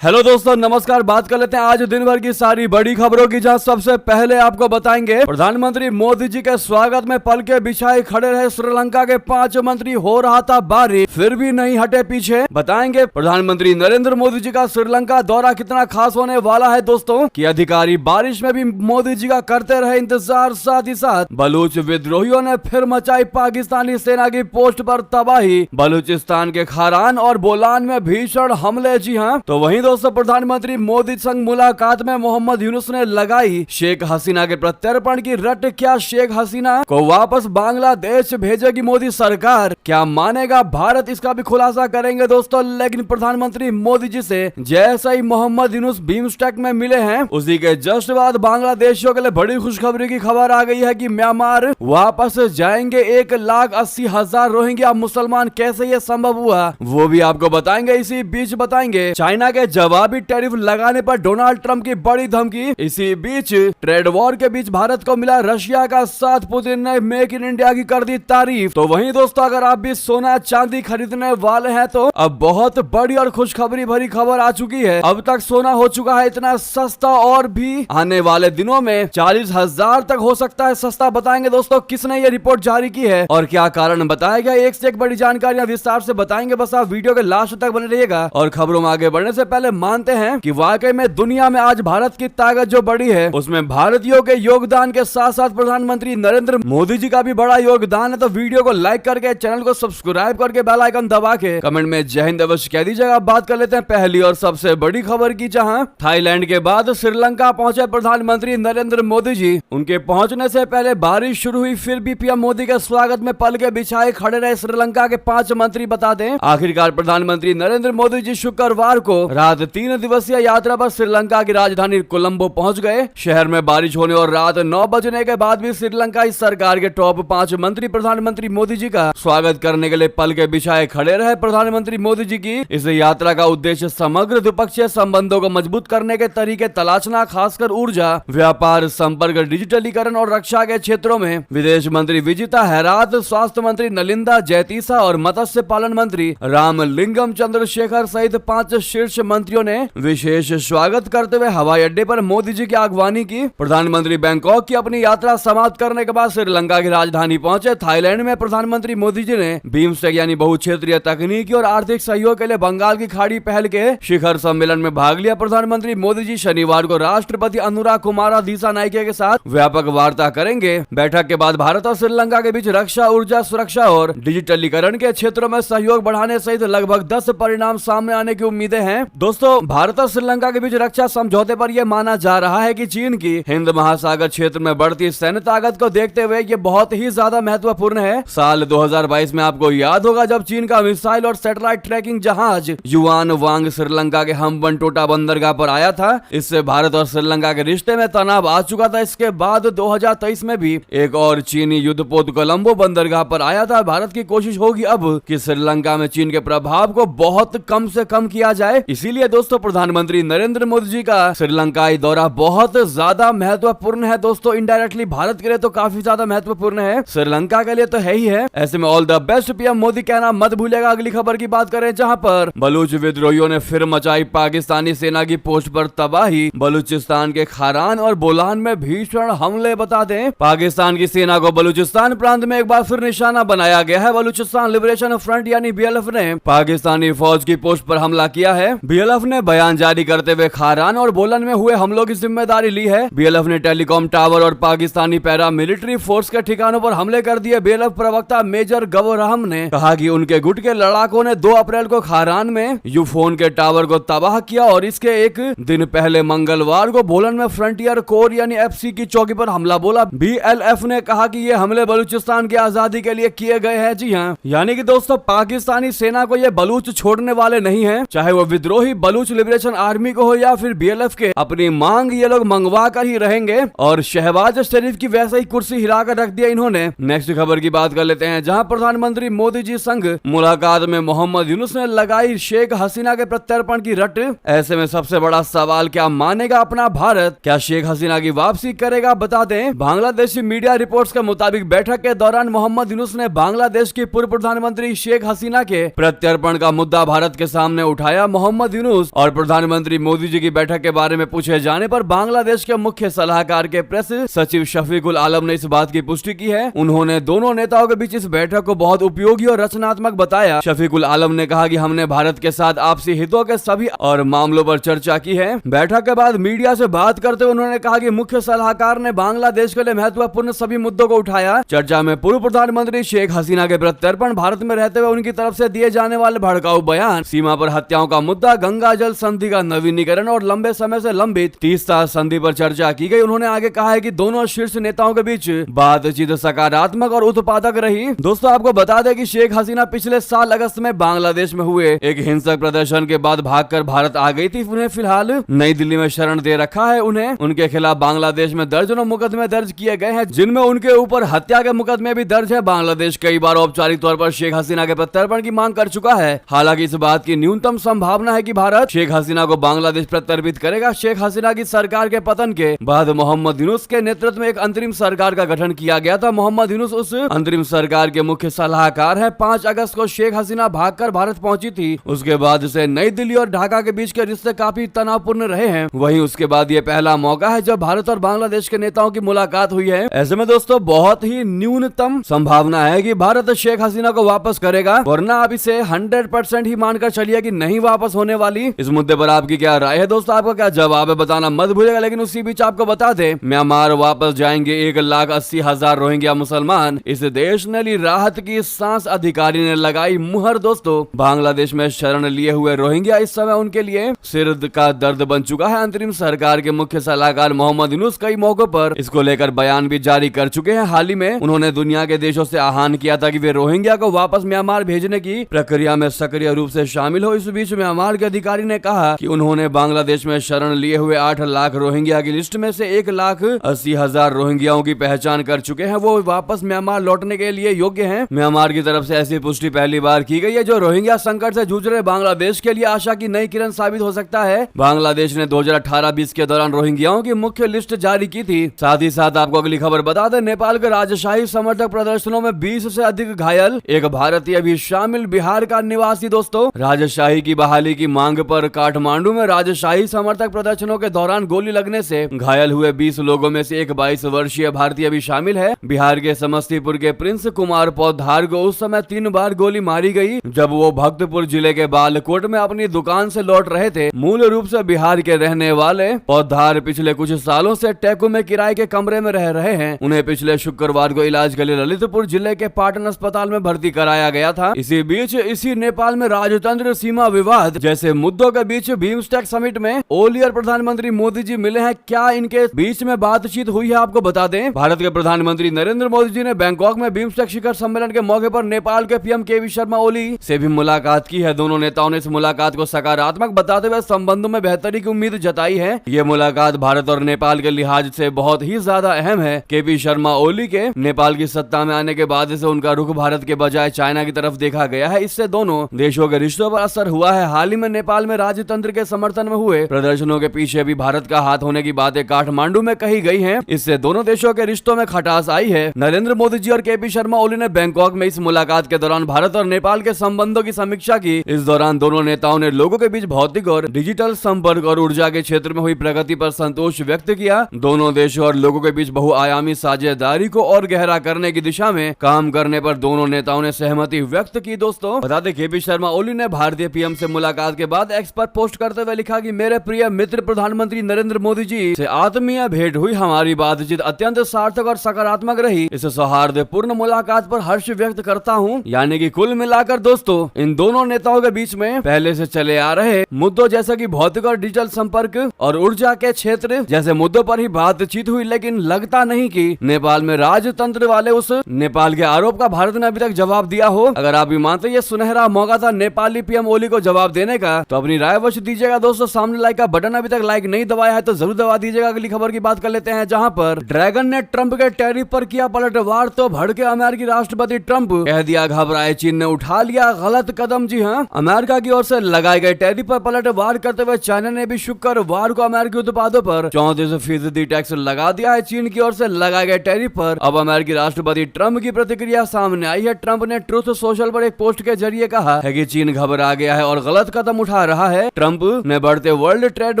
Hello दोस्तों, नमस्कार। बात कर लेते हैं आज दिन भर की सारी बड़ी खबरों की, जहां सबसे पहले आपको बताएंगे प्रधानमंत्री मोदी जी के स्वागत में पल के बिछाए खड़े रहे श्रीलंका के 5 मंत्री, हो रहा था बारिश फिर भी नहीं हटे पीछे। बताएंगे प्रधानमंत्री नरेंद्र मोदी जी का श्रीलंका दौरा कितना खास होने वाला है दोस्तों, कि अधिकारी बारिश में भी मोदी जी का करते रहे इंतजार। साथ ही साथ बलूच विद्रोहियों ने फिर मचाई पाकिस्तानी सेना की पोस्ट पर तबाही, बलूचिस्तान के खारान और बोलान में भीषण हमले। जी हाँ, तो वहीं दोस्तों प्रधानमंत्री मोदी संग मुलाकात में मोहम्मद यूनुस ने लगाई शेख हसीना के प्रत्यर्पण की रट। क्या शेख हसीना को वापस बांग्लादेश भेजेगी मोदी सरकार? क्या मानेगा भारत? इसका भी खुलासा करेंगे दोस्तों। लेकिन प्रधानमंत्री मोदी जी से जैसे ही मोहम्मद यूनुस बिम्स्टेक में मिले हैं, उसी के जस्ट बाद बांग्लादेशियों के लिए बड़ी खुशखबरी की खबर आ गई है कि म्यांमार वापस जाएंगे 1,80,000 रोहिंग्या मुसलमान। कैसे ये संभव हुआ वो भी आपको बताएंगे। इसी बीच बताएंगे चाइना के जवाबी टैरिफ लगाने पर डोनाल्ड ट्रंप की बड़ी धमकी। इसी बीच ट्रेड वॉर के बीच भारत को मिला रशिया का साथ, पुतिन ने मेक इन इंडिया की कर दी तारीफ। तो वहीं दोस्तों अगर आप भी सोना चांदी खरीदने वाले हैं तो अब बहुत बड़ी और खुशखबरी भरी खबर आ चुकी है। अब तक सोना हो चुका है इतना सस्ता, और भी आने वाले दिनों में 40,000 तक हो सकता है सस्ता। बताएंगे दोस्तों किसने ये रिपोर्ट जारी की है और क्या कारण बताया गया। एक से एक बड़ी जानकारियां विस्तार से बताएंगे। बस आप वीडियो के लास्ट तक बने रहिएगा। और खबरों में आगे बढ़ने से पहले मानते हैं कि वाकई में दुनिया में आज भारत की ताकत जो बड़ी है, उसमें भारतीयों के योगदान के साथ साथ प्रधानमंत्री नरेंद्र मोदी जी का भी बड़ा योगदान है। तो वीडियो को लाइक करके, चैनल को सब्सक्राइब करके, बेल आइकन दबा के कमेंट में जय हिंद अवश्य कह दीजिएगा। बात कर लेते हैं पहली और सबसे बड़ी खबर की, जहां थाईलैंड के बाद श्रीलंका पहुंचे प्रधानमंत्री नरेंद्र मोदी जी। उनके पहुंचने से पहले बारिश शुरू हुई, फिर भी पीएम मोदी के स्वागत में पल के बिछाए खड़े रहे श्रीलंका के 5 मंत्री। बता दें आखिरकार प्रधानमंत्री नरेंद्र मोदी जी शुक्रवार को रात 3 दिवसीय यात्रा पर श्रीलंका की राजधानी कोलंबो पहुंच गए। शहर में बारिश होने और रात 9 बजने के बाद भी श्रीलंका की सरकार के टॉप 5 मंत्री प्रधानमंत्री मोदी जी का स्वागत करने के लिए पल के बिछाए खड़े रहे। प्रधानमंत्री मोदी जी की इस यात्रा का उद्देश्य समग्र द्विपक्षीय संबंधों को मजबूत करने के तरीके तलाशना, खासकर ऊर्जा, व्यापार, संपर्क, डिजिटलीकरण और रक्षा के क्षेत्रों में। विदेश मंत्री विजिता हेरात, स्वास्थ्य मंत्री नलिंदा जयतीसा और मत्स्य पालन मंत्री रामलिंगम चंद्रशेखर सहित 5 शीर्ष मंत्रियों ने विशेष स्वागत करते हुए हवाई अड्डे पर मोदी जी की अगवानी की। प्रधानमंत्री बैंकॉक की अपनी यात्रा समाप्त करने के बाद श्रीलंका की राजधानी पहुंचे। थाईलैंड में प्रधानमंत्री मोदी जी ने बिम्स्टेक यानी बहुक्षेत्रीय तकनीकी और आर्थिक सहयोग के लिए बंगाल की खाड़ी पहल के शिखर सम्मेलन में भाग लिया। प्रधानमंत्री मोदी जी शनिवार को राष्ट्रपति अनुराग कुमार दिसानायके के साथ व्यापक वार्ता करेंगे। बैठक के बाद भारत और श्रीलंका के बीच रक्षा, ऊर्जा, सुरक्षा और डिजिटलीकरण के क्षेत्रों में सहयोग बढ़ाने सहित लगभग 10 परिणाम सामने आने की उम्मीदें हैं। दोस्तों भारत और श्रीलंका के बीच रक्षा समझौते पर यह माना जा रहा है कि चीन की हिंद महासागर क्षेत्र में बढ़ती सैन्य ताकत को देखते हुए ये बहुत ही ज्यादा महत्वपूर्ण है। साल 2022 में आपको याद होगा जब चीन का मिसाइल और सैटेलाइट ट्रैकिंग जहाज युआन वांग श्रीलंका के हम्बनटोटा बंदरगाह पर आया था। इससे भारत और श्रीलंका के रिश्ते में तनाव आ चुका था। इसके बाद 2023 में भी एक और चीनी युद्धपोत कोलंबो बंदरगाह पर आया था। भारत की कोशिश होगी अब कि श्रीलंका में चीन के प्रभाव को बहुत कम से कम किया जाए। इसीलिए दोस्तों प्रधानमंत्री नरेंद्र मोदी जी का श्रीलंकाई दौरा बहुत ज्यादा महत्वपूर्ण है। दोस्तों इनडायरेक्टली भारत के लिए तो काफी ज्यादा महत्वपूर्ण है, श्रीलंका के लिए तो है ही है। ऐसे में all the best PM Modi कहना मत भूलेगा। अगली खबर की बात करें, जहां पर बलूच विद्रोहियों ने फिर मचाई पाकिस्तानी सेना की पोस्ट पर तबाही, बलूचिस्तान के खारान और बोलान में भीषण हमले। बता दें पाकिस्तान की सेना को बलूचिस्तान प्रांत में एक बार फिर निशाना बनाया गया है। बलूचिस्तान लिबरेशन फ्रंट यानी बीएलएफ ने पाकिस्तानी फौज की पोस्ट पर हमला किया है। बीएलएफ ने बयान जारी करते हुए खारान और बोलन में हुए हमलों की जिम्मेदारी ली है। बीएलएफ ने टेलीकॉम टावर और पाकिस्तानी पैरा मिलिट्री फोर्स के ठिकानों पर हमले कर दिए। बीएलएफ प्रवक्ता मेजर गवरहम ने कहा कि उनके गुट के लड़ाकों ने 2 अप्रैल को खारान में यूफोन के टावर को तबाह किया और इसके एक दिन पहले मंगलवार को बोलन में फ्रंटियर कोर यानी एफसी की चौकी पर हमला बोला। बीएलएफ ने कहा कि ये हमले बलूचिस्तान की आजादी के लिए किए गए हैं। जी हाँ, यानी कि दोस्तों पाकिस्तानी सेना को ये बलूच छोड़ने वाले नहीं है, चाहे वो विद्रोही बलूच लिबरेशन आर्मी को हो या फिर बीएलएफ के। अपनी मांग ये लोग मंगवा कर ही रहेंगे और शहबाज शरीफ की वैसे ही कुर्सी हिला कर रख दिया इन्होंने। नेक्स्ट खबर की बात कर लेते हैं, जहां प्रधानमंत्री मोदी जी संग मुलाकात में मोहम्मद यूनुस ने लगाई शेख हसीना के प्रत्यर्पण की रट। ऐसे में सबसे बड़ा सवाल, क्या मानेगा अपना भारत? क्या शेख हसीना की वापसी करेगा? बता दें बांग्लादेशी मीडिया रिपोर्ट्स के मुताबिक बैठक के दौरान मोहम्मद यूनुस ने बांग्लादेश की पूर्व प्रधानमंत्री शेख हसीना के प्रत्यर्पण का मुद्दा भारत के सामने उठाया। मोहम्मद यूनुस यूनुस। और प्रधानमंत्री मोदी जी की बैठक के बारे में पूछे जाने पर बांग्लादेश के मुख्य सलाहकार के प्रेस सचिव शफीकुल आलम ने इस बात की पुष्टि की है। उन्होंने दोनों नेताओं के बीच इस बैठक को बहुत उपयोगी और रचनात्मक बताया। शफीकुल आलम ने कहा कि हमने भारत के साथ आपसी हितों के सभी और मामलों पर चर्चा की है। बैठक के बाद मीडिया से बात करते हुए उन्होंने कहा कि मुख्य सलाहकार ने बांग्लादेश के लिए महत्वपूर्ण सभी मुद्दों को उठाया। चर्चा में पूर्व प्रधानमंत्री शेख हसीना के प्रत्यर्पण, भारत में रहते हुए उनकी तरफ से दिए जाने वाले भड़काऊ बयान, सीमा पर हत्याओं का मुद्दा, गंगा जल संधि का नवीनीकरण और लंबे समय से लंबित तीस्ता संधि पर चर्चा की गई। उन्होंने आगे कहा है कि दोनों शीर्ष नेताओं के बीच बातचीत सकारात्मक और उत्पादक रही। दोस्तों, आपको बता दें कि शेख हसीना पिछले साल अगस्त में बांग्लादेश में हुए एक हिंसक प्रदर्शन के बाद भागकर भारत आ गई थी। उन्हें फिलहाल नई दिल्ली में शरण दे रखा है। उनके खिलाफ बांग्लादेश में दर्जनों मुकदमे दर्ज किए गए हैं, जिनमें उनके ऊपर हत्या के मुकदमे भी दर्ज है। बांग्लादेश कई बार औपचारिक तौर पर शेख हसीना के प्रत्यर्पण की मांग कर चुका है। हालांकि इस बात की न्यूनतम संभावना है कि भारत शेख हसीना को बांग्लादेश प्रत्यर्पित करेगा। शेख हसीना की सरकार के पतन के बाद मोहम्मद यूनुस के नेतृत्व में एक अंतरिम सरकार का गठन किया गया था। मोहम्मद यूनुस उस अंतरिम सरकार के मुख्य सलाहकार है। 5 अगस्त को शेख हसीना भागकर भारत पहुंची थी। उसके बाद से नई दिल्ली और ढाका के बीच के रिश्ते काफी तनावपूर्ण रहे हैं। वहीं उसके बाद ये पहला मौका है जब भारत और बांग्लादेश के नेताओं की मुलाकात हुई है। ऐसे में दोस्तों, बहुत ही न्यूनतम संभावना है कि भारत शेख हसीना को वापस करेगा, वरना आप इसे 100% ही मानकर चलिए कि नहीं वापस होने वाली। इस मुद्दे पर आपकी क्या राय है दोस्तों? आपका क्या जवाब है बताना मत भूलिएगा। लेकिन उसी बीच आपको बता दें, म्यांमार वापस जाएंगे 1,80,000 रोहिंग्या मुसलमान। इस देश ने ली राहत की सांस, अधिकारी ने लगाई मुहर। दोस्तों, बांग्लादेश में शरण लिए हुए रोहिंग्या इस समय उनके लिए सिर का दर्द बन चुका है। अंतरिम सरकार के मुख्य सलाहकार मोहम्मद यूनुस कई मौकों पर इसको लेकर बयान भी जारी कर चुके हैं। हाल ही में उन्होंने दुनिया के देशों से आह्वान किया था कि वे रोहिंग्या को वापस म्यांमार भेजने की प्रक्रिया में सक्रिय रूप से शामिल हो। इस बीच म्यांमार के अधिकारी ने कहा कि उन्होंने बांग्लादेश में शरण लिए हुए 8 लाख रोहिंग्या की लिस्ट में से 1,80,000 रोहिंग्याओं की पहचान कर चुके हैं। वो वापस म्यांमार लौटने के लिए योग्य हैं। म्यांमार की तरफ से ऐसी पुष्टि पहली बार की गई है, जो रोहिंग्या संकट से जूझ रहे बांग्लादेश के लिए आशा की नई किरण साबित हो सकता है। बांग्लादेश ने 2018-20 के दौरान रोहिंग्याओं की मुख्य लिस्ट जारी की थी। साथ ही साथ आपको अगली खबर बता दें, नेपाल के राजशाही समर्थक प्रदर्शनों में 20 से अधिक घायल, एक भारतीय भी शामिल, बिहार का निवासी। दोस्तों, राजशाही की बहाली की मांग पर काठमांडू में राजशाही समर्थक प्रदर्शनों के दौरान गोली लगने से घायल हुए 20 लोगों में से एक 22 वर्षीय भारतीय भी शामिल है। बिहार के समस्तीपुर के प्रिंस कुमार पौधार को उस समय 3 बार गोली मारी गई जब वो भक्तपुर जिले के बालकोट में अपनी दुकान से लौट रहे थे। मूल रूप से बिहार के रहने वाले पौधार पिछले कुछ सालों से टेकू में किराए के कमरे में रह रहे हैं। उन्हें पिछले शुक्रवार को इलाज के लिए ललितपुर जिले के पाटन अस्पताल में भर्ती कराया गया था। इसी बीच नेपाल में राजतंत्र, सीमा विवाद जैसे मुद्दों के बीच बिम्स्टेक समिट में ओली और प्रधानमंत्री मोदी जी मिले हैं। क्या इनके बीच में बातचीत हुई है? आपको बता दें, भारत के प्रधानमंत्री नरेंद्र मोदी जी ने बैंकॉक में बिम्स्टेक शिखर सम्मेलन के मौके पर नेपाल के पीएम केपी शर्मा ओली से भी मुलाकात की है। दोनों नेताओं ने इस मुलाकात को सकारात्मक बताते हुए संबंधों में बेहतरी की उम्मीद जताई है। ये मुलाकात भारत और नेपाल के लिहाज से बहुत ही ज्यादा अहम है। केपी शर्मा ओली के नेपाल की सत्ता में आने के बाद से उनका रुख भारत के बजाय चाइना की तरफ देखा गया है। इससे दोनों देशों के रिश्तों पर असर हुआ है। हाल ही में नेपाल में राजतंत्र के समर्थन में हुए प्रदर्शनों के पीछे भी भारत का हाथ होने की बातें काठमांडू में कही गई हैं। इससे दोनों देशों के रिश्तों में खटास आई है। नरेंद्र मोदी जी और केपी शर्मा ओली ने बैंकॉक में इस मुलाकात के दौरान भारत और नेपाल के संबंधों की समीक्षा की। इस दौरान दोनों नेताओं ने लोगों के बीच भौतिक और डिजिटल संपर्क और ऊर्जा के क्षेत्र में हुई प्रगति पर संतोष व्यक्त किया। दोनों देशों और लोगों के बीच बहुआयामी साझेदारी को और गहरा करने की दिशा में काम करने पर दोनों नेताओं ने सहमति व्यक्त की। दोस्तों, बता दें, केपी शर्मा ओली ने भारतीय पीएम से मुलाकात के बाद एक्स पर पोस्ट करते हुए लिखा कि मेरे प्रिय मित्र प्रधानमंत्री नरेंद्र मोदी जी से आत्मीय भेंट हुई। हमारी बातचीत अत्यंत सार्थक और सकारात्मक रही। इस सौहार्दपूर्ण मुलाकात पर हर्ष व्यक्त करता हूं। यानी कि कुल मिलाकर दोस्तों, इन दोनों नेताओं के बीच में पहले से चले आ रहे मुद्दों जैसे कि भौतिक और डिजिटल संपर्क और ऊर्जा के क्षेत्र जैसे मुद्दों पर ही बातचीत हुई। लेकिन लगता नहीं कि नेपाल में राजतंत्र वाले उस नेपाल के आरोप का भारत ने अभी तक जवाब दिया हो। अगर आप भी मानते ये सुनहरा मौका था नेपाली पीएम ओली को जवाब देने का, तो अपनी राय अवश्य दीजिएगा। दोस्तों, सामने लाइक का बटन अभी तक लाइक नहीं दबाया है तो जरूर दबा दीजिएगा। अगली खबर की बात कर लेते हैं, जहां पर ड्रैगन ने ट्रंप के टैरिफ पर किया पलटवार तो भड़के अमेरिकी राष्ट्रपति ट्रंप। कह दिया घबराए चीन ने उठा लिया गलत कदम। जी हां, अमेरिका की ओर से लगाए गए टैरिफ पर पलटवार करते हुए चाइना ने भी शुक्रवार को अमेरिकी उत्पादों पर 34% टैक्स लगा दिया है। चीन की ओर से लगाए गए टैरिफ पर अब अमेरिकी राष्ट्रपति ट्रंप की प्रतिक्रिया सामने आई है। ट्रंप ने ट्रुथ सोशल पर एक पोस्ट के जरिए कहा है कि चीन घबरा गया है और गलत कदम उठा दिखा रहा है। ट्रंप ने बढ़ते वर्ल्ड ट्रेड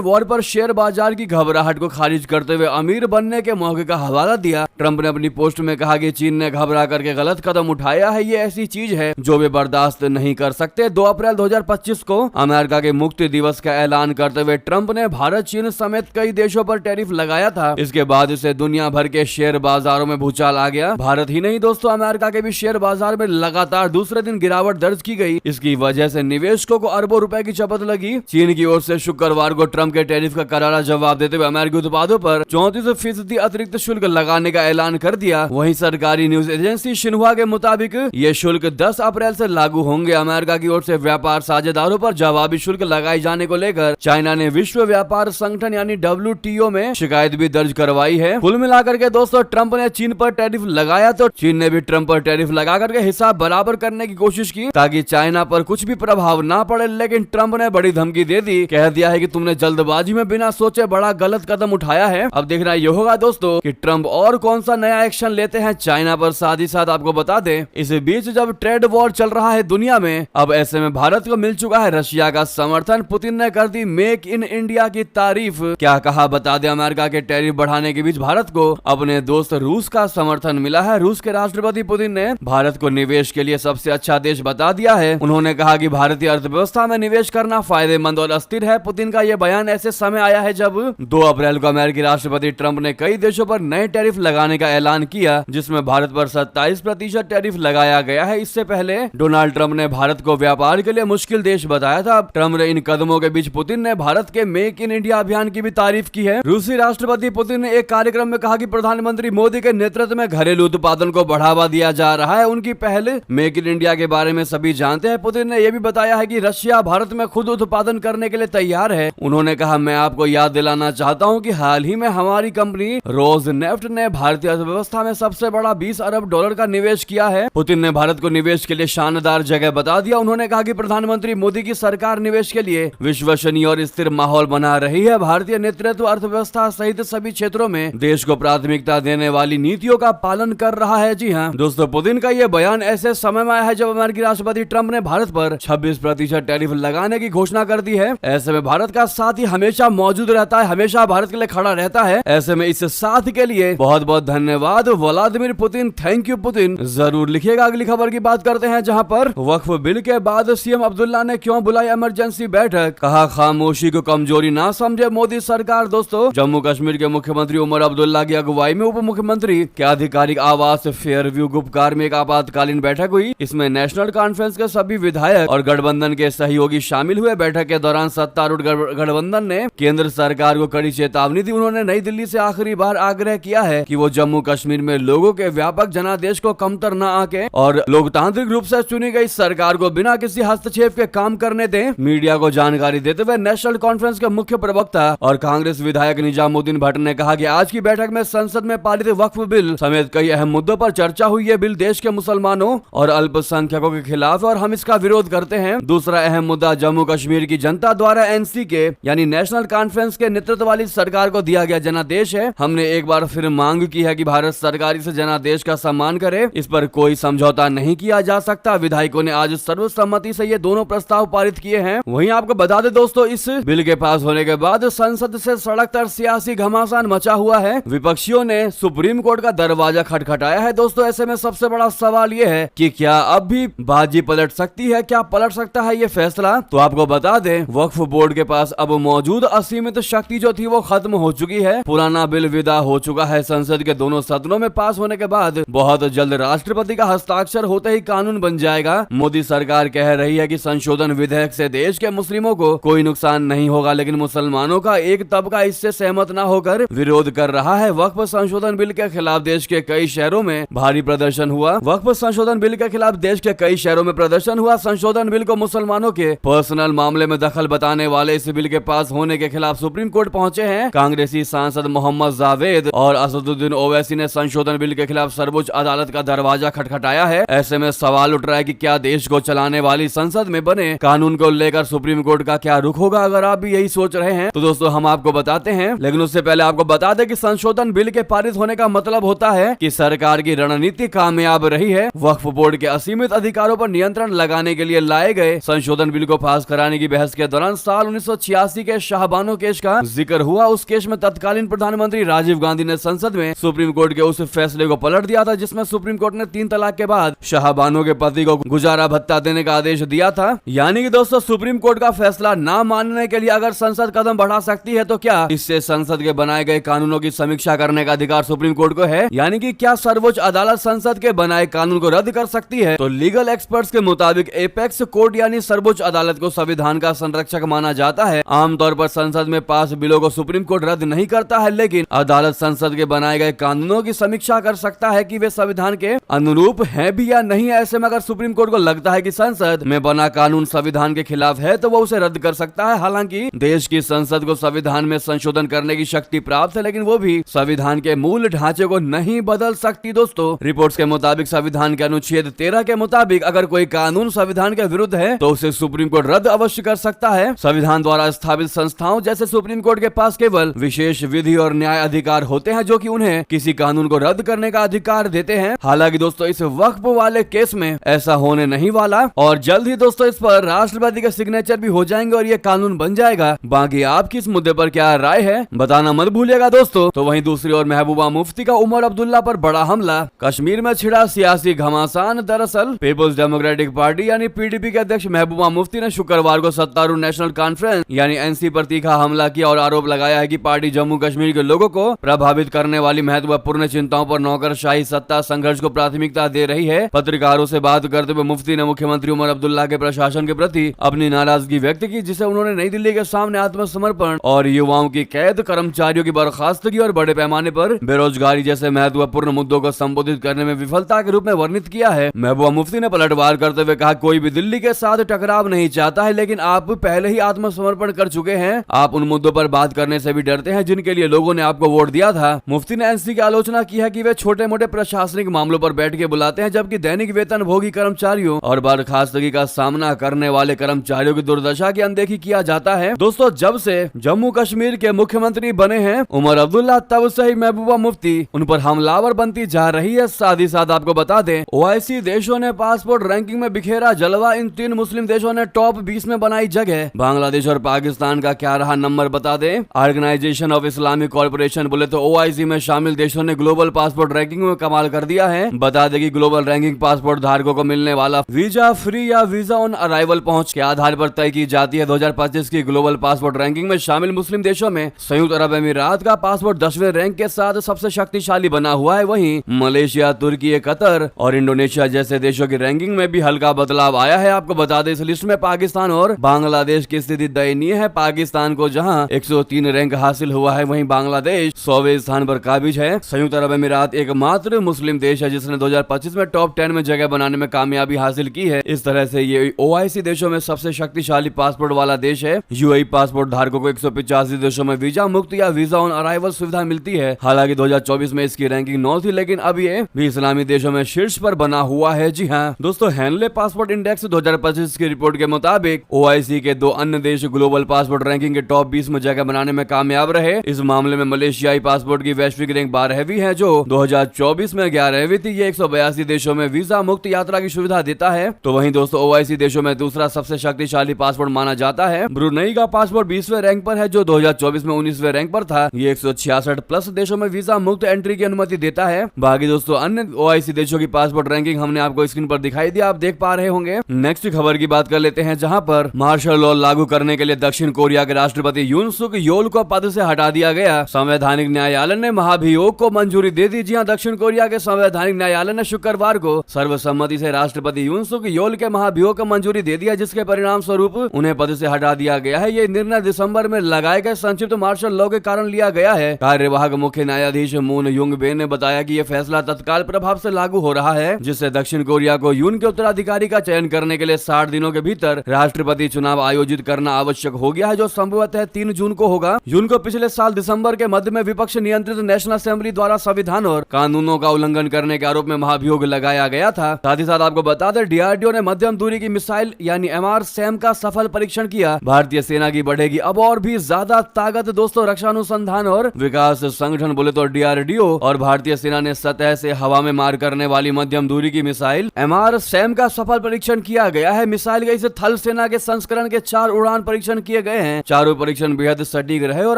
वॉर पर शेयर बाजार की घबराहट को खारिज करते हुए अमीर बनने के मौके का हवाला दिया। ट्रंप ने अपनी पोस्ट में कहा कि चीन ने घबरा करके गलत कदम उठाया है, ये ऐसी चीज है जो वे बर्दाश्त नहीं कर सकते। 2 अप्रैल 2025 को अमेरिका के मुक्ति दिवस का ऐलान करते हुए ट्रंप ने भारत, चीन समेत कई देशों पर टैरिफ लगाया था। इसके बाद से दुनिया भर के शेयर बाजारों में भूचाल आ गया। भारत ही नहीं दोस्तों, अमेरिका के भी शेयर बाजार में लगातार दूसरे दिन गिरावट दर्ज की गई। इसकी वजह से निवेशकों को अरबों रुपए की चपत लगी। चीन की ओर से शुक्रवार को ट्रंप के टैरिफ का करारा जवाब देते हुए अमेरिकी उत्पादों पर 34% अतिरिक्त शुल्क लगाने का ऐलान कर दिया। वहीं सरकारी न्यूज एजेंसी शिन्हुआ के मुताबिक ये शुल्क 10 अप्रैल से लागू होंगे। अमेरिका की ओर से व्यापार साझेदारों पर जवाबी शुल्क लगाए जाने को लेकर चाइना ने विश्व व्यापार संगठन यानी WTO में शिकायत भी दर्ज करवाई है। कुल मिलाकर के दोस्तों, ट्रंप ने चीन पर टैरिफ लगाया तो चीन ने भी ट्रंप पर टैरिफ लगा करके हिसाब बराबर करने की कोशिश की ताकि चाइना पर कुछ भी प्रभाव ना पड़े। लेकिन ट्रंप ने बड़ी धमकी दे दी, कह दिया है कि तुमने जल्दबाजी में बिना सोचे बड़ा गलत कदम उठाया है। अब देखना ये होगा दोस्तों कि ट्रंप और कौन सा नया एक्शन लेते हैं चाइना पर। साथ ही साथ आपको बता दें, इस बीच जब ट्रेड वॉर चल रहा है दुनिया में, अब ऐसे में भारत को मिल चुका है रशिया का समर्थन। पुतिन ने कर दी मेक इन इंडिया की तारीफ। क्या कहा बता दें, अमेरिका के टैरिफ बढ़ाने के बीच भारत को अपने दोस्त रूस का समर्थन मिला है। रूस के राष्ट्रपति पुतिन ने भारत को निवेश के लिए सबसे अच्छा देश बता दिया है। उन्होंने कहा कि भारतीय अर्थव्यवस्था में निवेश करना फायदेमंद और अस्थिर है। पुतिन का यह बयान ऐसे समय आया है जब 2 अप्रैल को अमेरिकी राष्ट्रपति ट्रंप ने कई देशों पर नए टैरिफ लगाने का ऐलान किया, जिसमें भारत पर 27% टैरिफ लगाया गया है। इससे पहले डोनाल्ड ट्रंप ने भारत को व्यापार के लिए मुश्किल देश बताया था। ट्रंप ने इन कदमों के बीच पुतिन ने भारत के मेक इन इंडिया अभियान की भी तारीफ की है। रूसी राष्ट्रपति पुतिन ने एक कार्यक्रम में कहा कि प्रधानमंत्री मोदी के नेतृत्व में घरेलू उत्पादन को बढ़ावा दिया जा रहा है। उनकी पहल मेक इन इंडिया के बारे में सभी जानते हैं। पुतिन ने यह भी बताया है कि रशिया भारत में खुद उत्पादन करने के लिए तैयार है। उन्होंने कहा, मैं आपको याद दिलाना चाहता हूं कि हाल ही में हमारी कंपनी रोजनेफ्ट ने भारतीय अर्थव्यवस्था में सबसे बड़ा $20 अरब का निवेश किया है। पुतिन ने भारत को निवेश के लिए शानदार जगह बता दिया। उन्होंने कहा कि प्रधानमंत्री मोदी की सरकार निवेश के लिए विश्वसनीय और स्थिर माहौल बना रही है। भारतीय नेतृत्व अर्थव्यवस्था सहित सभी क्षेत्रों में देश को प्राथमिकता देने वाली नीतियों का पालन कर रहा है। जी हाँ दोस्तों, पुतिन का यह बयान ऐसे समय में आया है जब अमेरिकी राष्ट्रपति ट्रंप ने भारत पर 26% टैरिफ लगाने की घोषणा कर दी है। ऐसे में भारत का साथ ही हमेशा मौजूद रहता है, हमेशा भारत के लिए खड़ा रहता है। ऐसे में इस साथ के लिए बहुत बहुत धन्यवाद Vladimir Putin. Thank you Putin. जरूर लिखिएगा। अगली खबर की बात करते हैं, जहां पर वक्फ बिल के बाद सीएम अब्दुल्ला ने क्यों बुलाई इमरजेंसी बैठक, कहा खामोशी को कमजोरी ना समझे मोदी सरकार। दोस्तों, जम्मू कश्मीर के मुख्यमंत्री उमर अब्दुल्ला की अगुवाई में उप मुख्यमंत्री के आधिकारिक आवास फेयरव्यू गुप्कार में एक आपातकालीन बैठक हुई। इसमें नेशनल कॉन्फ्रेंस के सभी विधायक और गठबंधन के सहयोगी शामिल हुए। बैठक के दौरान सत्तारूढ़ गठबंधन ने केंद्र सरकार को कड़ी चेतावनी दी। उन्होंने नई दिल्ली से आखिरी बार आग्रह किया है कि वो जम्मू कश्मीर में लोगों के व्यापक जनादेश को कमतर न आके और लोकतांत्रिक रूप से चुनी गई सरकार को बिना किसी हस्तक्षेप के काम करने दें। मीडिया को जानकारी देते हुए नेशनल कॉन्फ्रेंस के मुख्य प्रवक्ता और कांग्रेस विधायक निजामुद्दीन भट्ट ने कहा कि आज की बैठक में संसद में पारित वक्फ बिल समेत कई अहम मुद्दों पर चर्चा हुई। ये बिल देश के मुसलमानों और अल्पसंख्यकों के खिलाफ और हम इसका विरोध करते हैं। दूसरा अहम मुद्दा जम्मू कश्मीर की जनता द्वारा एनसी के यानी नेशनल कॉन्फ्रेंस के नेतृत्व वाली सरकार को दिया गया जनादेश है। हमने एक बार फिर मांग की है कि भारत सरकार इस जनादेश का सम्मान करे। इस पर कोई समझौता नहीं किया जा सकता। विधायकों ने आज सर्वसम्मति से ये दोनों प्रस्ताव पारित किए हैं। वहीं आपको बता दें दोस्तों, इस बिल के पास होने के बाद संसद से सड़क तक सियासी घमासान मचा हुआ है। विपक्षियों ने सुप्रीम कोर्ट का दरवाजा खटखटाया है। दोस्तों, ऐसे में सबसे बड़ा सवाल ये है कि क्या अब भी बाजी पलट सकती है, क्या पलट सकता है ये फैसला। तो आपको बता दें, वक्फ बोर्ड के पास अब मौजूद असीमित शक्ति जो थी वो खत्म हो चुकी है। पुराना बिल विदा हो चुका है। संसद के दोनों सदनों में पास होने के बाद बहुत जल्द राष्ट्रपति का हस्ताक्षर होते ही कानून बन जाएगा। मोदी सरकार कह रही है कि संशोधन विधेयक से देश के मुस्लिमों को कोई नुकसान नहीं होगा, लेकिन मुसलमानों का एक तबका इससे सहमत न होकर विरोध कर रहा है। वक्फ संशोधन बिल के खिलाफ देश के कई शहरों में भारी प्रदर्शन हुआ। वक्फ संशोधन बिल के खिलाफ देश के कई शहरों में प्रदर्शन हुआ। संशोधन बिल को मुसलमानों के पर्सनल मामले में दखल बताने वाले इस बिल के पास होने के खिलाफ सुप्रीम कोर्ट पहुंचे हैं। कांग्रेसी सांसद मोहम्मद जावेद और असदुद्दीन ओवैसी ने संशोधन बिल के खिलाफ सर्वोच्च अदालत का दरवाजा खटखटाया है। ऐसे में सवाल उठ रहा है कि क्या देश को चलाने वाली संसद में बने कानून को लेकर सुप्रीम कोर्ट का क्या रुख होगा। अगर आप भी यही सोच रहे हैं तो दोस्तों हम आपको बताते हैं, लेकिन उससे पहले आपको बता दें कि संशोधन बिल के पारित होने का मतलब होता है कि सरकार की रणनीति कामयाब रही है। वक्फ बोर्ड के असीमित अधिकारों पर नियंत्रण लगाने के लिए लाए गए संशोधन बिल को पास कराने की बहस के दौरान साल 1986 के शाहबानो केस का जिक्र हुआ। उस केस में तत्कालीन प्रधानमंत्री राजीव गांधी ने संसद में सुप्रीम कोर्ट के उस फैसले को पलट दिया था जिसमें सुप्रीम कोर्ट ने 3 तलाक के बाद शाहबानो के पति को गुजारा भत्ता देने का आदेश दिया था। यानी कि दोस्तों सुप्रीम कोर्ट का फैसला न मानने के लिए अगर संसद कदम बढ़ा सकती है तो क्या इससे संसद के बनाए गए कानूनों की समीक्षा करने का अधिकार सुप्रीम कोर्ट को है? यानी कि क्या सर्वोच्च अदालत संसद के बनाए कानून को रद्द कर सकती है? तो लीगल एक्सपर्ट्स के मुताबिक एपेक्स कोर्ट यानी सर्वोच्च अदालत को संविधान का संरक्षक माना जाता है। आमतौर पर संसद में पास बिलों को सुप्रीम कोर्ट रद्द नहीं करता है, लेकिन अदालत संसद के बनाए गए कानूनों की समीक्षा कर सकता है कि वे संविधान के अनुरूप हैं भी या नहीं। ऐसे में अगर सुप्रीम कोर्ट को लगता है कि संसद में बना कानून संविधान के खिलाफ है तो वो उसे रद्द कर सकता है। हालांकि देश की संसद को संविधान में संशोधन करने की शक्ति प्राप्त है, लेकिन वो भी संविधान के मूल ढांचे को नहीं बदल सकती। दोस्तों रिपोर्ट्स के मुताबिक संविधान के अनुच्छेद 13 के मुताबिक अगर कोई कानून संविधान के विरुद्ध है तो उसे सुप्रीम कोर्ट रद्द अवश्य कर सकता है। संविधान द्वारा स्थापित संस्थाओं जैसे सुप्रीम कोर्ट के पास केवल विशेष विधि और न्याय अधिकार होते हैं जो कि उन्हें किसी कानून को रद्द करने का अधिकार देते हैं। हालांकि दोस्तों इस वक्फ वाले केस में ऐसा होने नहीं वाला और जल्द ही दोस्तों इस पर राष्ट्रपति के सिग्नेचर भी हो जाएंगे और ये कानून बन जाएगा। बाकी आपकी इस मुद्दे पर क्या राय है बताना मत भूलिएगा दोस्तों। तो वहीं दूसरी ओर महबूबा मुफ्ती का उमर अब्दुल्ला पर बड़ा हमला, कश्मीर में छिड़ा सियासी घमासान। दरअसल पीपुल्स डेमोक्रेटिक पार्टी यानी पीडीपी के अध्यक्ष महबूबा मुफ्ती ने शुक्रवार को सत्तारूढ़ नेशनल कॉन्फ्रेंस यानी एनसी पर तीखा हमला किया और आरोप लगाया है कि पार्टी जम्मू कश्मीर के लोगों को प्रभावित करने वाली महत्वपूर्ण चिंताओं पर नौकरशाही सत्ता संघर्ष को प्राथमिकता दे रही है। पत्रकारों से बात करते हुए मुफ्ती ने मुख्यमंत्री उमर अब्दुल्ला के प्रशासन के प्रति अपनी नाराजगी व्यक्त की, जिसे उन्होंने नई दिल्ली के सामने आत्मसमर्पण और युवाओं की कैद, कर्मचारियों की बर्खास्तगी और बड़े पैमाने पर बेरोजगारी जैसे महत्वपूर्ण मुद्दों को संबोधित करने में विफलता के रूप में वर्णित किया है। महबूबा मुफ्ती ने पलटवार करते हुए कहा, कोई भी दिल्ली के साथ टकराव नहीं चाहता है, लेकिन आप पहले ही आत्मसमर्पण कर चुके हैं। आप उन मुद्दों पर बात करने से भी डरते हैं जिनके लिए लोगों ने आपको वोट दिया था। मुफ्ती ने एनसी की आलोचना की है कि वे छोटे मोटे प्रशासनिक मामलों पर बैठ के बुलाते हैं, जबकि दैनिक वेतन भोगी कर्मचारियों और बर्खास्तगी का सामना करने वाले कर्मचारियों की दुर्दशा की अनदेखी किया जाता है। दोस्तों जब से जम्मू कश्मीर के मुख्यमंत्री बने हैं उमर अब्दुल्ला, तब से ही महबूबा मुफ्ती उन पर हमलावर बनती जा रही है। साथ ही साथ आपको बता दें ओआईसी देशों ने पासपोर्ट रैंकिंग में बिखेरा जलवा। इन 3 मुस्लिम देशों ने टॉप 20 में बनाई जगह। बांग्लादेश और पाकिस्तान का क्या रहा नंबर बता दें। ऑर्गेनाइजेशन ऑफ इस्लामिक कॉर्पोरेशन बोले तो ओआईसी में शामिल देशों ने ग्लोबल पासपोर्ट रैंकिंग में कमाल कर दिया है। बता दें कि ग्लोबल रैंकिंग पासपोर्ट धारकों को मिलने वाला वीजा फ्री या वीजा ऑन अराइवल पहुंच के आधार पर तय की जाती है। 2025 की ग्लोबल पासपोर्ट रैंकिंग में शामिल मुस्लिम देशों में संयुक्त अरब अमीरात का पासपोर्ट 10वें रैंक के साथ सबसे शक्तिशाली बना हुआ है। वहीं मलेशिया, तुर्की, कतर और इंडोनेशिया जैसे देशों की रैंकिंग में भी हल्का बदलाव आया है। आपको बता दें इस लिस्ट में पाकिस्तान और बांग्लादेश की स्थिति दयनीय है। पाकिस्तान को जहां 103 रैंक हासिल हुआ है, वहीं बांग्लादेश 100वें स्थान पर काबिज है। संयुक्त अरब अमीरात एकमात्र मुस्लिम देश है जिसने 2025 में टॉप 10 में जगह बनाने में कामयाबी हासिल की है। इस तरह से ये ओआईसी देशों में सबसे शक्तिशाली पासपोर्ट वाला देश है। यूएई पासपोर्ट धारकों को 185 देशों में वीजा मुक्त या वीजा ऑन अराइवल सुविधा मिलती है। हालांकि 2024 में इसकी रैंकिंग 9 थी, लेकिन अब ये भी इस्लामी देशों में शीर्ष पर बना हुआ है। जी हाँ दोस्तों, हेनले पासपोर्ट इंडेक्स 2025 की रिपोर्ट के मुताबिक ओआईसी के 2 अन्य देश ग्लोबल पासपोर्ट रैंकिंग के टॉप 20 में जगह बनाने में कामयाब रहे। इस मामले में मलेशियाई पासपोर्ट की वैश्विक रैंक 12वीं है जो 2024 में 11वीं थी। ये 182 देशों में वीजा मुक्त यात्रा की सुविधा देता है। तो वहीं दोस्तों ओआईसी देशों में दूसरा सबसे शक्तिशाली पासपोर्ट माना जाता है। ब्रुनेई का पासपोर्ट 20वें रैंक पर है जो 2024 में 19वें रैंक पर था। ये 166 प्लस देशों में वीजा मुक्त एंट्री की अनुमति देता है। बाकी दोस्तों अन्य ओआईसी देशों की पासपोर्ट रैंकिंग हमने आपको स्क्रीन पर दिखाई दिया, आप देख पा रहे होंगे। नेक्स्ट खबर की बात कर लेते हैं, जहां पर मार्शल लॉ लागू करने के लिए दक्षिण कोरिया के राष्ट्रपति यून सुक योल को पद से हटा दिया गया। संवैधानिक न्यायालय ने महाभियोग को मंजूरी दे दी। जी हां, दक्षिण कोरिया के संवैधानिक न्यायालय ने शुक्रवार को सर्वसम्मति से राष्ट्रपति यून सुक योल के महाभियोग को मंजूरी दे दिया, जिसके परिणाम स्वरूप उन्हें पद से हटा दिया गया है। ये निर्णय दिसंबर में लगाए गए संक्षिप्त मार्शल लॉ के कारण लिया गया है। कार्यवाहक मुख्य न्यायाधीश मून युंग बे ने बताया कि यह फैसला तत्काल प्रभाव से लागू हो रहा है, जिससे दक्षिण कोरिया को यून के उत्तराधिकारी का चयन करने के लिए 60 दिनों के भीतर राष्ट्रपति चुनाव आयोजित करना आवश्यक हो गया है, जो संभवतः 3 जून को होगा। यून को पिछले साल दिसंबर के मध्य में विपक्ष नियंत्रित नेशनल असेंबली द्वारा संविधान और कानूनों का उल्लंघन करने के आरोप में महाभियोग लगाया गया था। साथ ही साथ आपको बता दें डीआरडीओ ने मध्यम दूरी की मिसाइल यानी एमआर सैम का सफल परीक्षण किया। भारतीय सेना की बढ़ेगी अब और भी ज्यादा ताकत। दोस्तों रक्षा अनुसंधान और विकास संगठन बोले तो डीआरडीओ और भारतीय सेना ने सतह से हवा में मार करने वाली मध्यम दूरी की मिसाइल एमआर सैम का सफल परीक्षण किया गया है। मिसाइल का इसे थल वायुसेना के संस्करण के 4 उड़ान परीक्षण किए गए हैं। चारों परीक्षण बेहद सटीक रहे और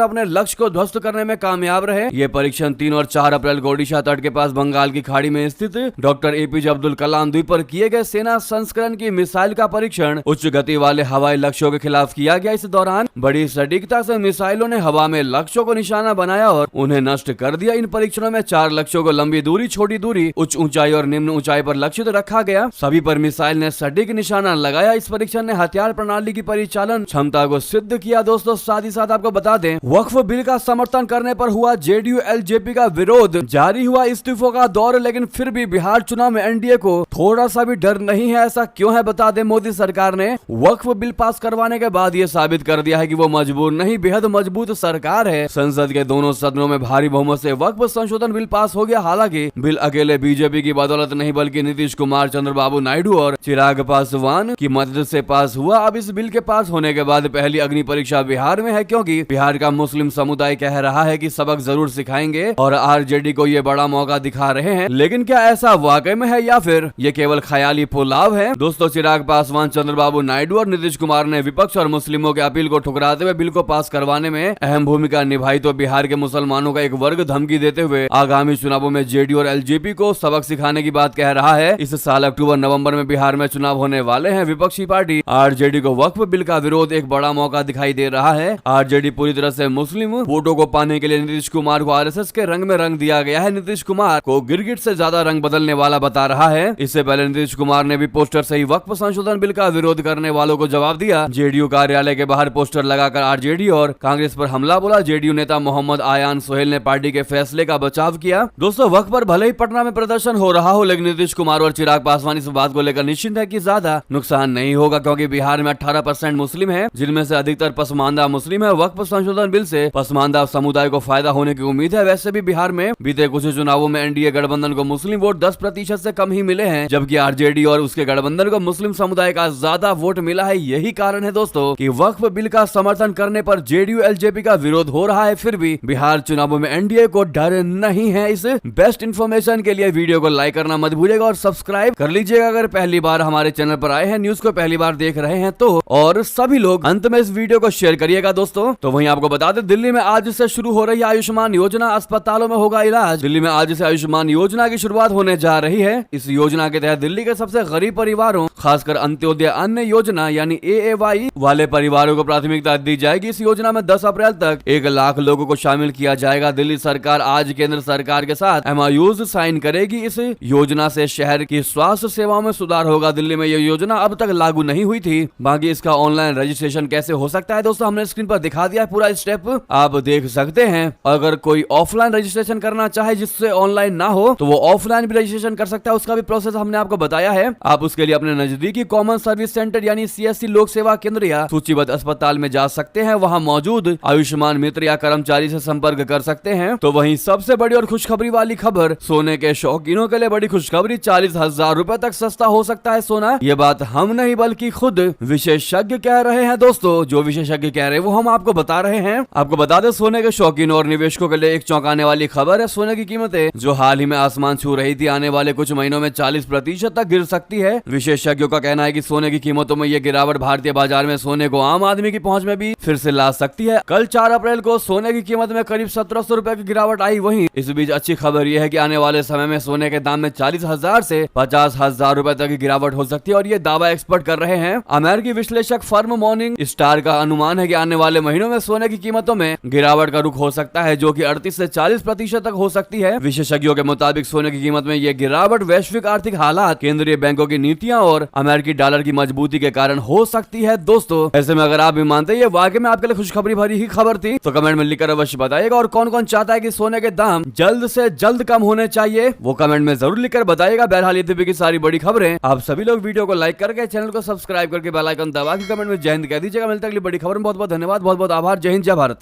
अपने लक्ष्य को ध्वस्त करने में कामयाब रहे। ये परीक्षण 3 और 4 अप्रैल को ओडिशा तट के पास बंगाल की खाड़ी में स्थित डॉक्टर एपीजे अब्दुल कलाम द्वीप पर किए गए सेना संस्करण की मिसाइल का परीक्षण उच्च गति वाले हवाई लक्ष्यों के खिलाफ किया गया। इस दौरान बड़ी सटीकता से मिसाइलों ने हवा में लक्ष्यों को निशाना बनाया और उन्हें नष्ट कर दिया। इन परीक्षणों में 4 लक्ष्यों को लंबी दूरी, छोटी दूरी, उच्च ऊंचाई और निम्न ऊंचाई पर लक्षित रखा गया। सभी पर मिसाइल ने सटीक निशाना लगाया। इस परीक्षण ने हथियार प्रणाली की परिचालन क्षमता को सिद्ध किया। दोस्तों साथ ही साथ आपको बता दें, वक्फ बिल का समर्थन करने पर हुआ जेडीयू एलजेपी का विरोध, जारी हुआ इस्तीफों का दौर, लेकिन फिर भी बिहार चुनाव में एनडीए को थोड़ा सा भी डर नहीं है। ऐसा क्यों है बता दें। मोदी सरकार ने वक्फ बिल पास करवाने के बाद ये साबित कर दिया है कि वो मजबूर नहीं, बेहद मजबूत सरकार है। संसद के दोनों सदनों में भारी बहुमत से वक्फ संशोधन बिल पास हो गया। हालांकि बिल अकेले बीजेपी की बदौलत नहीं, बल्कि नीतीश कुमार, चंद्रबाबू नायडू और चिराग पासवान की मदद से पास हुआ। अब इस बिल के पास होने के बाद पहली अग्नि परीक्षा बिहार में है, क्योंकि बिहार का मुस्लिम समुदाय कह रहा है कि सबक जरूर सिखाएंगे और आरजेडी को ये बड़ा मौका दिखा रहे हैं। लेकिन क्या ऐसा वाकई में है या फिर ये केवल ख्याली पुलाव है। दोस्तों चिराग पासवान, चंद्रबाबू नायडू और नीतीश कुमार ने विपक्ष और मुस्लिमों के अपील को ठुकराते हुए बिल को पास करवाने में अहम भूमिका निभाई, तो बिहार के मुसलमानों का एक वर्ग धमकी देते हुए आगामी चुनावों में जेडीयू और एलजेपी को सबक सिखाने की बात कह रहा है। इस साल अक्टूबर नवंबर में बिहार में चुनाव होने वाले हैं। विपक्षी पार्टी आरजेडी को वक्फ बिल का विरोध एक बड़ा मौका दिखाई दे रहा है। आरजेडी पूरी तरह से मुस्लिम वोटों को पाने के लिए नीतीश कुमार को आरएसएस के रंग में रंग दिया गया है। नीतीश कुमार को गिरगिट से ज्यादा रंग बदलने वाला बता रहा है। इससे पहले नीतीश कुमार ने भी पोस्टर से ही वक्फ संशोधन बिल का विरोध करने वालों को जवाब दिया। जेडीयू कार्यालय के बाहर पोस्टर लगाकर आरजेडी और कांग्रेस पर हमला बोला। जेडीयू नेता मोहम्मद आयान सोहेल ने पार्टी के फैसले का बचाव किया। दोस्तों वक्फ पर भले ही पटना में प्रदर्शन हो रहा हो, लेकिन नीतीश कुमार और चिराग पासवान इस बात को लेकर निश्चिंत है कि ज्यादा नुकसान नहीं होगा, क्योंकि बिहार में 18% मुस्लिम है, जिनमें से अधिकतर पसमानदा मुस्लिम है। वक्फ संशोधन बिल से पसमानदा समुदाय को फायदा होने की उम्मीद है। वैसे भी बिहार में बीते कुछ चुनावों में एनडीए गठबंधन को मुस्लिम वोट 10% से कम ही मिले हैं, जबकि आरजेडी और उसके गठबंधन को मुस्लिम समुदाय का ज्यादा वोट मिला है। यही कारण है दोस्तों कि वक्फ बिल का समर्थन करने पर जेडीयू एलजेपी का विरोध हो रहा है। फिर भी बिहार चुनावों में एनडीए को डर नहीं है। इस बेस्ट इन्फॉर्मेशन के लिए वीडियो को लाइक करना मत भूलिएगा और सब्सक्राइब कर लीजिएगा अगर पहली बार हमारे चैनल पर आए हैं, न्यूज को पहली बार देख रहे हैं तो। और सभी लोग अंत में इस वीडियो को शेयर करिएगा दोस्तों। तो वहीं आपको बता दें, दिल्ली में आज से शुरू हो रही आयुष्मान योजना, अस्पतालों में होगा इलाज। दिल्ली में आज से आयुष्मान योजना की शुरुआत होने जा रही है। इस योजना के तहत दिल्ली के सबसे गरीब परिवारों, खासकर अंत्योदय अन्न योजना यानी AAY वाले परिवारों को प्राथमिकता दी जाएगी। इस योजना में 10 अप्रैल तक 1 लाख लोगों को शामिल किया जाएगा। दिल्ली सरकार आज केंद्र सरकार के साथ MOUs साइन करेगी। इस योजना से शहर की स्वास्थ्य सेवाओं में सुधार होगा। दिल्ली में यह योजना अब तक लागू नहीं हुई थी। बाकी इसका ऑनलाइन रजिस्ट्रेशन कैसे हो सकता है दोस्तों, हमने स्क्रीन पर दिखा दिया है पूरा स्टेप, आप देख सकते हैं। अगर कोई ऑफलाइन रजिस्ट्रेशन करना चाहे जिससे ऑनलाइन ना हो, तो वो ऑफलाइन भी रजिस्ट्रेशन कर सकता है। उसका भी प्रोसेस हमने आपको बताया है। आप उसके लिए अपने नजदीकी कॉमन सर्विस सेंटर यानी CSC लोक सेवा केंद्र या सूचीबद्ध अस्पताल में जा सकते हैं। वहां मौजूद आयुष्मान मित्र या कर्मचारी से संपर्क कर सकते हैं। तो वहीं सबसे बड़ी और खुशखबरी वाली खबर, सोने के शौकीनों के लिए बड़ी खुशखबरी, 40,000 रुपए तक सस्ता हो सकता है सोना। ये बात हम नहीं बल्कि खुद विशेषज्ञ कह रहे हैं दोस्तों। जो विशेषज्ञ कह रहे हैं वो हम आपको बता रहे हैं। आपको बता दें, सोने के शौकीनों और निवेशकों के लिए एक चौंकाने वाली खबर है। सोने की कीमतें जो हाल ही में आसमान छू रही थी, आने वाले कुछ महीनों में 40% तक गिर सकती है। विशेषज्ञों का कहना है कि सोने की कीमतों में ये गिरावट भारतीय बाजार में सोने को आम आदमी की पहुंच में भी फिर से ला सकती है। कल 4 अप्रैल को सोने की कीमत में करीब 1700 रुपए की गिरावट आई। वहीं इस बीच अच्छी खबर यह है कि आने वाले समय में सोने के दाम में 40,000 से 50,000 रुपए तक की गिरावट हो सकती है, और ये दावा एक्सपर्ट कर रहे हैं। अमेरिकी विश्लेषक फर्म मॉर्निंग स्टार का अनुमान है कि आने वाले महीनों में सोने की कीमतों में गिरावट का रुख हो सकता है, जो कि 38 से 40% तक हो सकती है। विशेषज्ञों के मुताबिक सोने की कीमत में ये गिरावट वैश्विक आर्थिक हालात, केंद्रीय बैंकों की नीतियां और अमेरिकी डॉलर की मजबूती के कारण हो सकती है दोस्तों। ऐसे में अगर आप भी मानते हैं ये वाकई में आपके लिए खुशखबरी भरी ही खबर थी, तो कमेंट में लिखकर अवश्य बताइएगा। और कौन कौन चाहता है कि सोने के दाम जल्द से जल्द कम होने चाहिए, वो कमेंट में जरूर लिखकर बताइएगा। बहरहाल ये थी की सारी बड़ी खबरें। आप सभी लोग वीडियो को लाइक करके, चैनल को सब्सक्राइब करके, बेल आइकन दबा के कमेंट में जय हिंद कह दीजिएगा। मिलता है अगली बड़ी खबर में। बहुत बहुत धन्यवाद, बहुत बहुत आभार। जय हिंद, जय भारत।